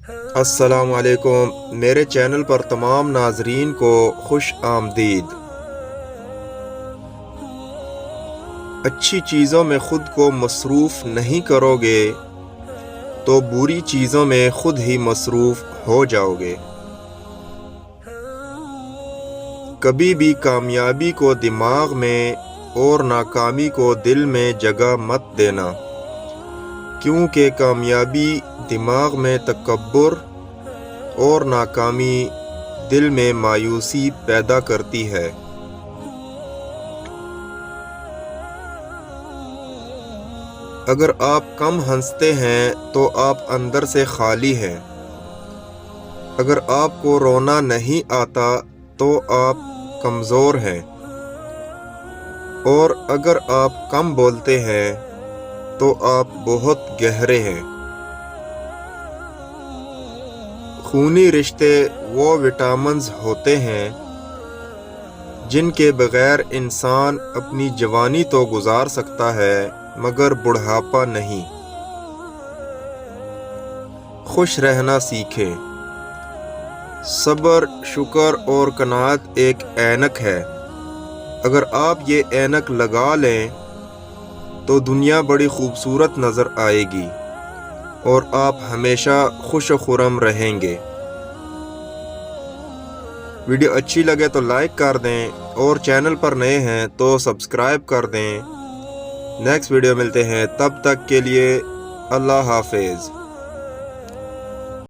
السلام علیکم، میرے چینل پر تمام ناظرین کو خوش آمدید۔ اچھی چیزوں میں خود کو مصروف نہیں کرو گے تو بری چیزوں میں خود ہی مصروف ہو جاؤ گے۔ کبھی بھی کامیابی کو دماغ میں اور ناکامی کو دل میں جگہ مت دینا، کیونکہ کامیابی دماغ میں تکبر اور ناکامی دل میں مایوسی پیدا کرتی ہے۔ اگر آپ کم ہنستے ہیں تو آپ اندر سے خالی ہیں۔ اگر آپ کو رونا نہیں آتا تو آپ کمزور ہیں، اور اگر آپ کم بولتے ہیں تو آپ بہت گہرے ہیں۔ خونی رشتے وہ وٹامنز ہوتے ہیں جن کے بغیر انسان اپنی جوانی تو گزار سکتا ہے مگر بڑھاپا نہیں۔ خوش رہنا سیکھیں۔ صبر، شکر اور قناعت ایک اینک ہے۔ اگر آپ یہ اینک لگا لیں تو دنیا بڑی خوبصورت نظر آئے گی اور آپ ہمیشہ خوش و خرم رہیں گے۔ ویڈیو اچھی لگے تو لائک کر دیں اور چینل پر نئے ہیں تو سبسکرائب کر دیں۔ نیکسٹ ویڈیو ملتے ہیں، تب تک کے لیے اللہ حافظ۔